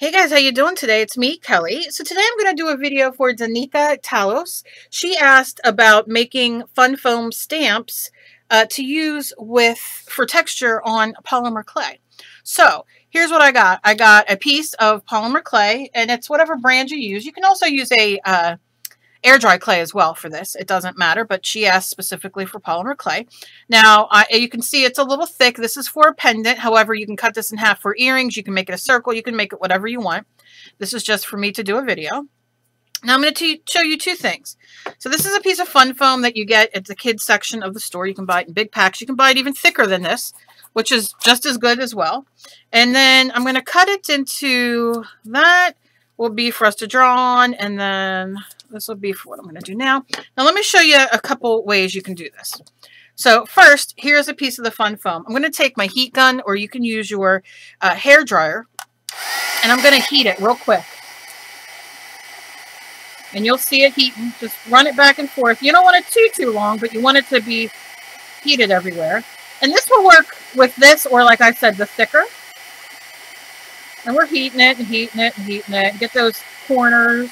Hey guys, how you doing today? It's me, Kelly. So today I'm going to do a video for Danica Talos. She asked about making fun foam stamps to use for texture on polymer clay. So here's what I got. I got a piece of polymer clay, and it's whatever brand you use. You can also use a air dry clay as well for this. It doesn't matter, but she asked specifically for polymer clay. Now, you can see it's a little thick. This is for a pendant. However, you can cut this in half for earrings. You can make it a circle. You can make it whatever you want. This is just for me to do a video. Now, I'm going to show you two things. So this is a piece of fun foam that you get at the kids section of the store. You can buy it in big packs. You can buy it even thicker than this, which is just as good as well. And then I'm going to cut it into that will be for us to draw on, and then this will be for what I'm going to do now. Now let me show you a couple ways you can do this. So first, here's a piece of the fun foam. I'm going to take my heat gun, or you can use your hair dryer, and I'm going to heat it real quick. And you'll see it heating. Just run it back and forth. You don't want it too long, but you want it to be heated everywhere. And this will work with this, or like I said, the thicker. And we're heating it and heating it and heating it. Get those corners.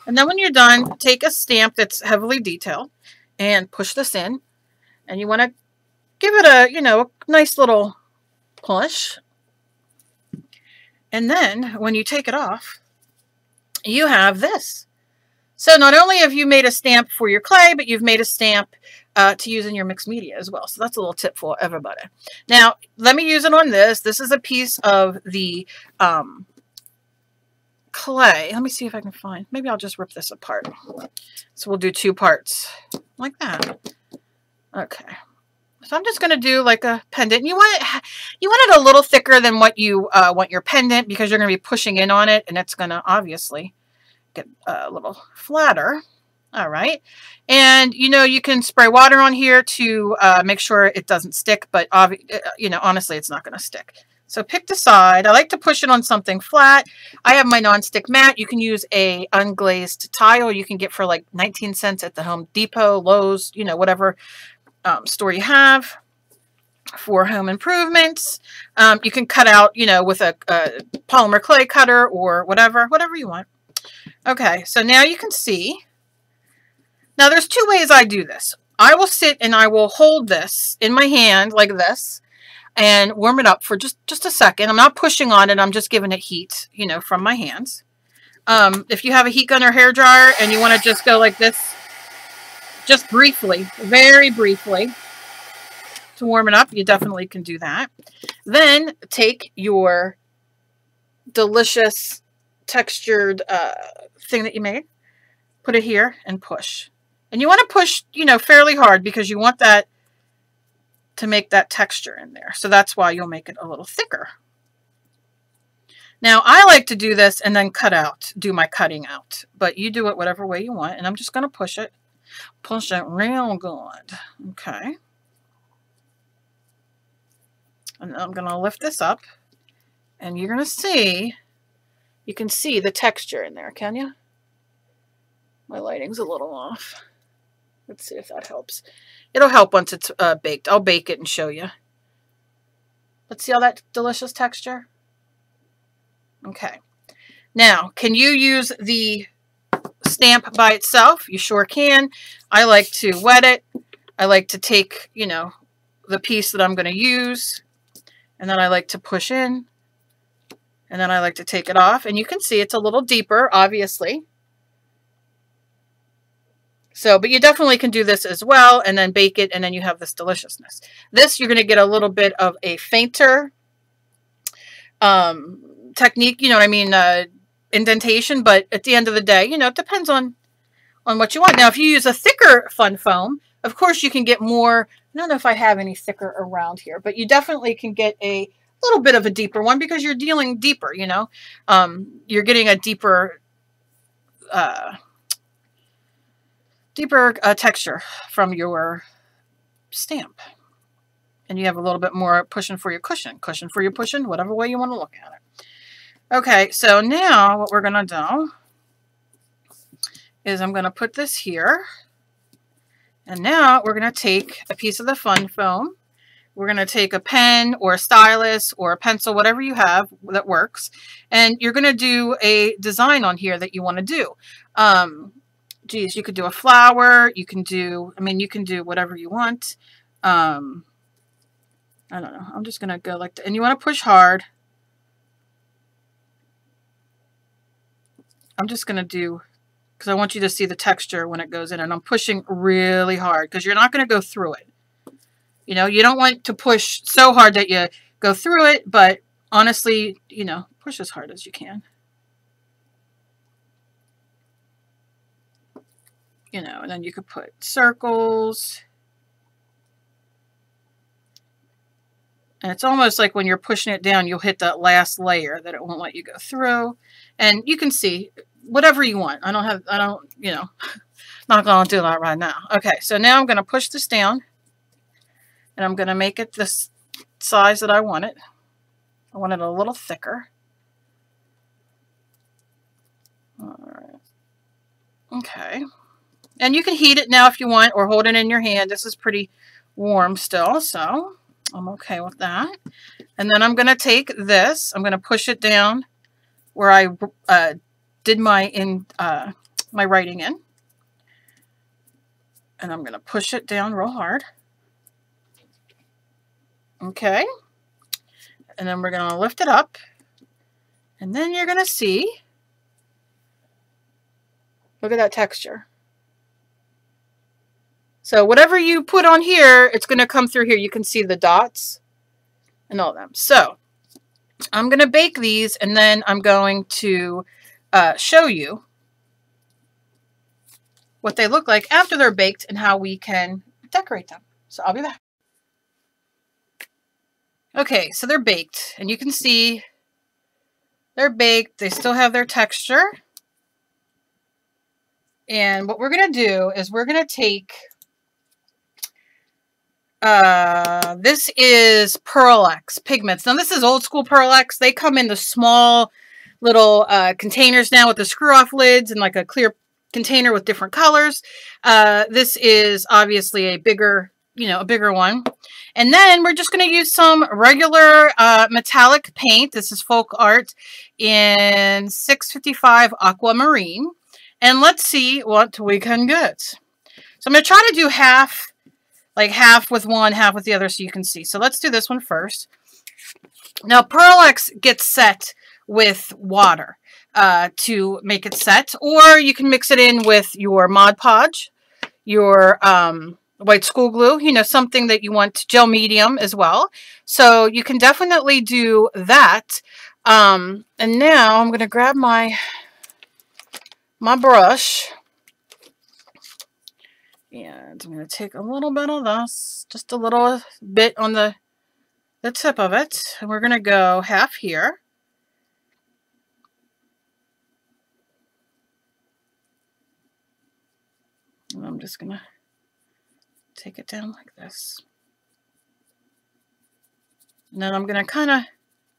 And then when you're done, take a stamp that's heavily detailed and push this in. And you want to give it a, a nice little push. And then when you take it off, you have this. So not only have you made a stamp for your clay, but you've made a stamp to use in your mixed media as well. So that's a little tip for everybody. Now, let me use it on this. This is a piece of the clay. Let me see if I can find. Maybe I'll just rip this apart. So we'll do two parts like that. Okay. So I'm just going to do like a pendant. You want it a little thicker than what you want your pendant, because you're going to be pushing in on it, and it's going to obviously get a little flatter. All right. And, you can spray water on here to make sure it doesn't stick, but, honestly, it's not going to stick. So pick the side. I like to push it on something flat. I have my non-stick mat. You can use a unglazed tile you can get for like 19 cents at the Home Depot, Lowe's, whatever store you have for home improvements. You can cut out, with a polymer clay cutter or whatever you want. Okay, so now you can see. Now there's two ways I do this. I will sit and I will hold this in my hand like this and warm it up for just a second. I'm not pushing on it. I'm just giving it heat, from my hands. If you have a heat gun or hair dryer and you want to just go like this, just briefly, very briefly, to warm it up, you definitely can do that. Then take your delicious textured thing that you made, put it here and push. And you want to push, fairly hard, because you want that to make that texture in there. So that's why you'll make it a little thicker. Now, I like to do this and then do my cutting out. But you do it whatever way you want. And I'm just going to push it real good. Okay. And I'm going to lift this up. And you're going to see, you can see the texture in there, can you? My lighting's a little off. Let's see if that helps. It'll help once it's baked. I'll bake it and show you. Let's see all that delicious texture. Okay. Now, can you use the stamp by itself? You sure can. I like to wet it. I like to take, the piece that I'm going to use, and then I like to push in, and then I like to take it off. And you can see it's a little deeper, obviously. So, but you definitely can do this as well, and then bake it, and then you have this deliciousness. This, you're going to get a little bit of a fainter technique, indentation, but at the end of the day, it depends on what you want. Now, if you use a thicker fun foam, of course you can get more. I don't know if I have any thicker around here, but you definitely can get a little bit of a deeper one, because you're dealing deeper, you're getting a deeper texture from your stamp. And you have a little bit more cushion for your cushion for your pushing, whatever way you want to look at it. Okay, so now what we're going to do is I'm going to put this here. And now we're going to take a piece of the fun foam we're going to take a pen or a stylus or a pencil, whatever you have that works, and you're going to do a design on here that you want to do. Geez, you could do a flower. You can do, I mean, you can do whatever you want. I don't know. I'm just going to go like that. And you want to push hard. I'm just going to do, because I want you to see the texture when it goes in, and I'm pushing really hard because you're not going to go through it. You know, you don't want to push so hard that you go through it, but honestly, you know, push as hard as you can. You know, and then you could put circles. And it's almost like when you're pushing it down, you'll hit that last layer that it won't let you go through. And you can see whatever you want. I don't, you know, not going to do that right now. Okay, so now I'm going to push this down. And I'm going to make it this size that I want it. I want it a little thicker. All right. Okay. And you can heat it now if you want, or hold it in your hand. This is pretty warm still, so I'm okay with that. And then I'm going to take this. I'm going to push it down where I did my writing in. And I'm going to push it down real hard. Okay, and then we're going to lift it up, and then you're going to see, look at that texture. So whatever you put on here, it's going to come through here. You can see the dots and all of them. So I'm going to bake these, and then I'm going to show you what they look like after they're baked and how we can decorate them. So I'll be back. Okay, so they're baked, and you can see they're baked. They still have their texture. And what we're going to do is we're going to take, this is Pearl X pigments. Now, this is old school Pearl X. They come in the small little containers now with the screw-off lids and like a clear container with different colors. This is obviously a bigger, you know, a bigger one. And then we're just going to use some regular metallic paint. This is Folk Art in 655 Aquamarine. And let's see what we can get. So I'm going to try to do half, like half with one, half with the other so you can see. So let's do this one first. Now, Pearl X gets set with water to make it set. Or you can mix it in with your Mod Podge, your white school glue, you know, something that you want, gel medium as well. So you can definitely do that. And now I'm going to grab my brush, and I'm going to take a little bit of this, just a little bit on the tip of it, and we're going to go half here. And I'm just going to take it down like this. And then I'm going to kind of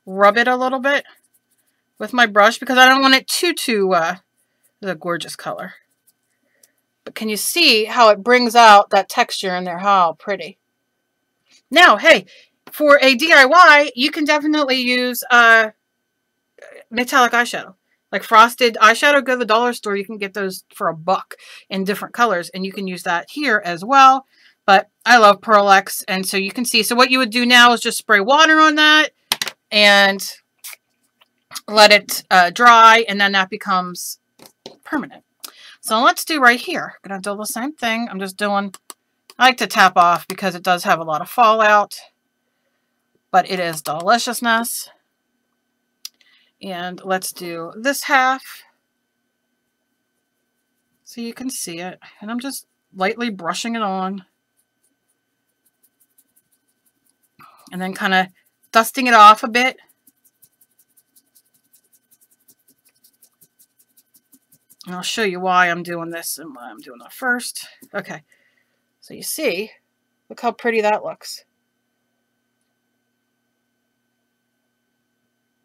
rub it a little bit with my brush because I don't want it too it's a gorgeous color. But can you see how it brings out that texture in there? How pretty. Now, hey, for a DIY, you can definitely use metallic eyeshadow. Like frosted eyeshadow, go to the dollar store. You can get those for $1 in different colors. And you can use that here as well. But I love Pearl X, and so you can see. So what you would do now is just spray water on that and let it dry, and then that becomes permanent. So let's do right here. I'm going to do the same thing. I'm just doing, I like to tap off because it does have a lot of fallout, but it is deliciousness. And let's do this half so you can see it. And I'm just lightly brushing it on. And then kind of dusting it off a bit. And I'll show you why I'm doing this and why I'm doing that first. Okay, so you see, look how pretty that looks.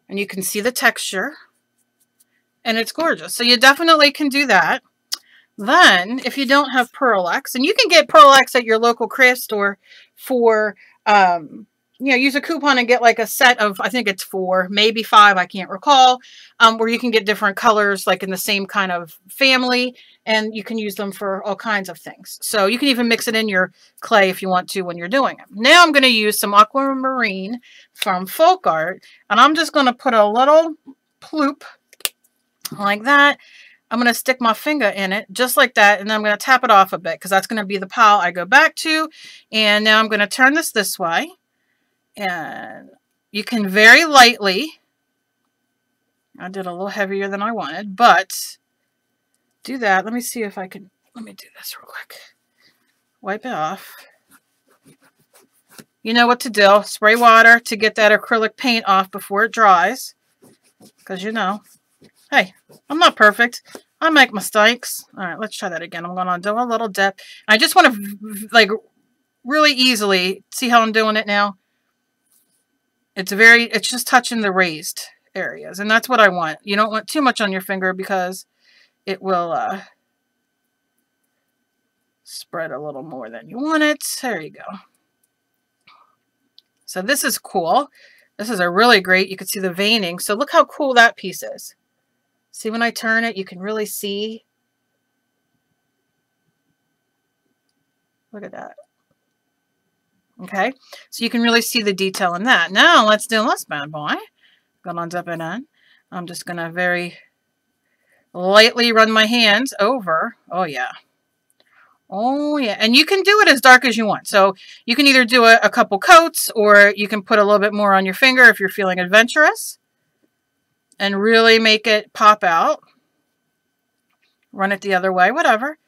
And you can see the texture. And it's gorgeous. So you definitely can do that. Then, if you don't have Pearl X, and you can get Pearl X at your local craft store for you know, use a coupon and get like a set of, I think it's 4, maybe 5, I can't recall, where you can get different colors like in the same kind of family, and you can use them for all kinds of things. So you can even mix it in your clay if you want to when you're doing it. Now I'm going to use some aquamarine from Folk Art, and I'm just going to put a little ploop like that. I'm going to stick my finger in it just like that, and then I'm going to tap it off a bit because that's going to be the pile I go back to. And now I'm going to turn this way. And you can very lightly, I did a little heavier than I wanted, but do that. Let me see if I can, let me do this real quick. Wipe it off. You know what to do. Spray water to get that acrylic paint off before it dries. Because you know, hey, I'm not perfect. I make mistakes. All right, let's try that again. I'm going to do a little dip. I just want to, like, really easily, see how I'm doing it now? It's just touching the raised areas, and that's what I want. You don't want too much on your finger because it will spread a little more than you want it. There you go. So this is cool. This is a really great, you can see the veining. So look how cool that piece is. See, when I turn it, you can really see. Look at that. Okay, so you can really see the detail in that. Now let's do this bad boy. Going to dip it in. I'm just going to very lightly run my hands over. Oh yeah. Oh yeah. And you can do it as dark as you want. So you can either do a couple coats, or you can put a little bit more on your finger if you're feeling adventurous. And really make it pop out. Run it the other way, whatever.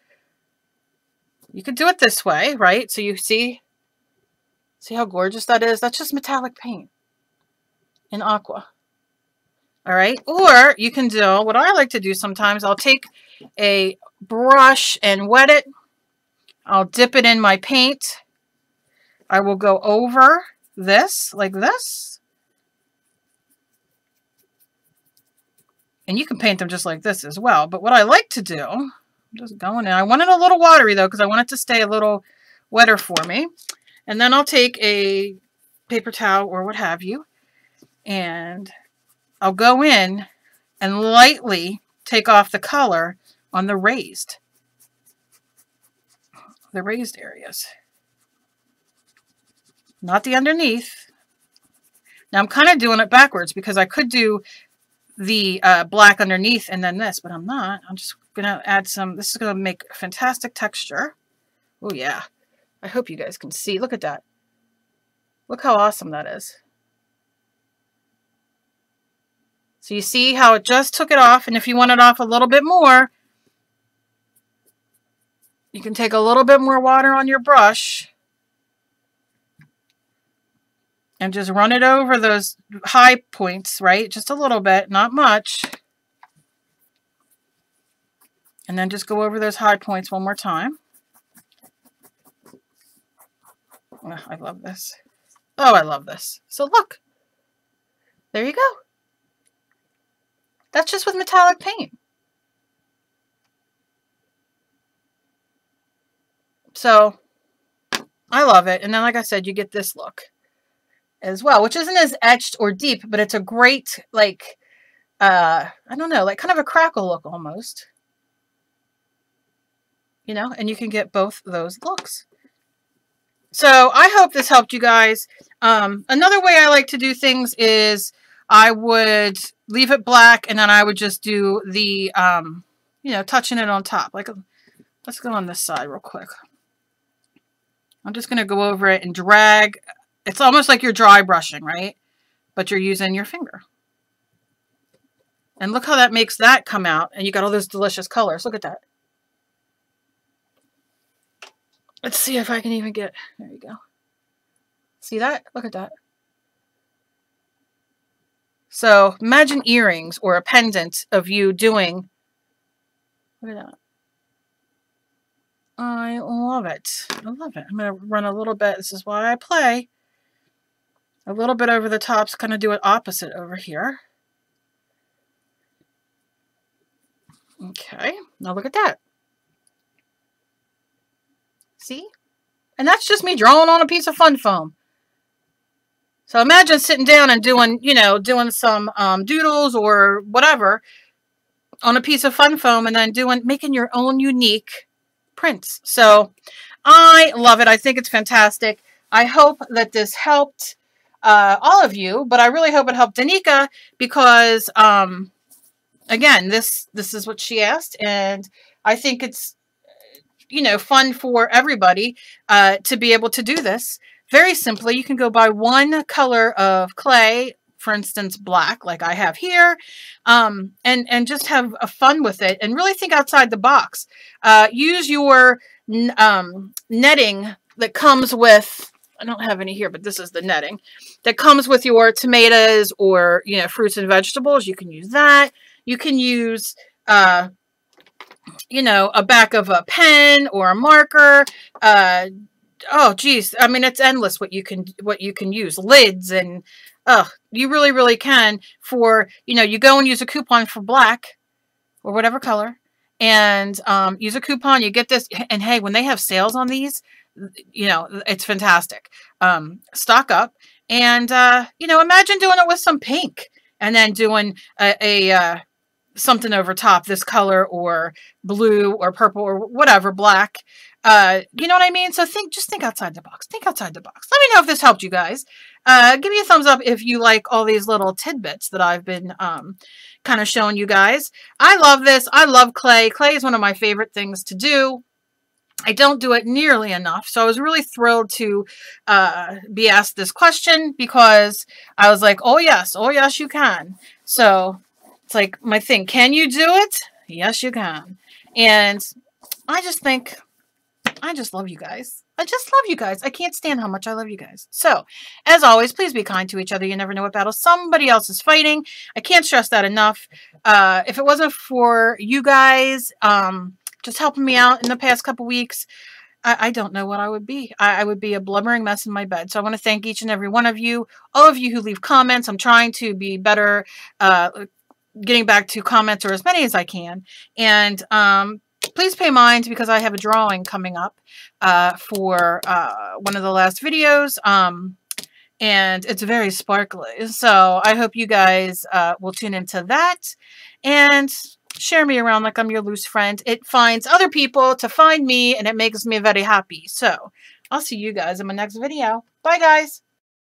You can do it this way, right? So you see how gorgeous that is? That's just metallic paint in aqua. All right. Or you can do what I like to do sometimes. I'll take a brush and wet it. I'll dip it in my paint. I will go over this like this. And you can paint them just like this as well. But what I like to do, I'm just going in. I want it a little watery though, because I want it to stay a little wetter for me. And then I'll take a paper towel or what have you, and I'll go in and lightly take off the color on the raised areas. Not the underneath. Now I'm kind of doing it backwards because I could do the black underneath and then this, but I'm not. I'm just going to add some, this is going to make fantastic texture. Oh yeah. I hope you guys can see. Look at that. Look how awesome that is. So you see how it just took it off, and if you want it off a little bit more, you can take a little bit more water on your brush and just run it over those high points, right? Just a little bit, not much. And then just go over those high points one more time. Oh, I love this. Oh, I love this. So look. There you go. That's just with metallic paint. So I love it. And then, like I said, you get this look as well, which isn't as etched or deep, but it's a great, like, I don't know, like kind of a crackle look almost. You know, and you can get both those looks. So I hope this helped you guys. Another way I like to do things is I would leave it black, and then I would just do the, you know, touching it on top. Like, let's go on this side real quick. I'm just going to go over it and drag. It's almost like you're dry brushing, right? But you're using your finger. And look how that makes that come out. And you got all those delicious colors. Look at that. Let's see if I can even get, there you go. See that? Look at that. So imagine earrings or a pendant of you doing, look at that. I love it. I love it. I'm going to run a little bit. This is why I play. A little bit over the tops, kind of do it opposite over here. Okay. Now look at that. See? And that's just me drawing on a piece of fun foam. So imagine sitting down and doing, you know, doing some doodles or whatever on a piece of fun foam, and then making your own unique prints. So I love it. I think it's fantastic. I hope that this helped all of you, but I really hope it helped Danica because, again, this is what she asked, and I think it's, you know, fun for everybody to be able to do this. Very simply, you can go buy one color of clay, for instance, black, like I have here, and just have a fun with it and really think outside the box. Use your netting that comes with, I don't have any here, but this is the netting that comes with your tomatoes or, you know, fruits and vegetables. You can use that. You can use, you know, a back of a pen or a marker. Oh, geez. I mean, it's endless what you can use. Lids and, you really, really can for, you know, you go and use a coupon for black or whatever color and use a coupon. You get this. And hey, when they have sales on these, you know, it's fantastic. Stock up and, you know, imagine doing it with some pink and then doing something over top, this color or blue or purple or whatever, black. You know what I mean? So just think outside the box. Think outside the box. Let me know if this helped you guys. Give me a thumbs up if you like all these little tidbits that I've been kind of showing you guys. I love this. I love clay. Clay is one of my favorite things to do. I don't do it nearly enough. So I was really thrilled to be asked this question because I was like, oh, yes, you can. So it's like my thing. Can you do it? Yes, you can. And I just think, I just love you guys. I just love you guys. I can't stand how much I love you guys. So, as always, please be kind to each other. You never know what battle somebody else is fighting. I can't stress that enough. If it wasn't for you guys just helping me out in the past couple weeks, I don't know what I would be. I would be a blubbering mess in my bed. So I want to thank each and every one of you, all of you who leave comments. I'm trying to be better getting back to comments, or as many as I can. And please pay mind because I have a drawing coming up for one of the last videos. And it's very sparkly. So I hope you guys will tune into that and share me around like I'm your loose friend. It finds other people to find me, and it makes me very happy. So I'll see you guys in my next video. Bye, guys.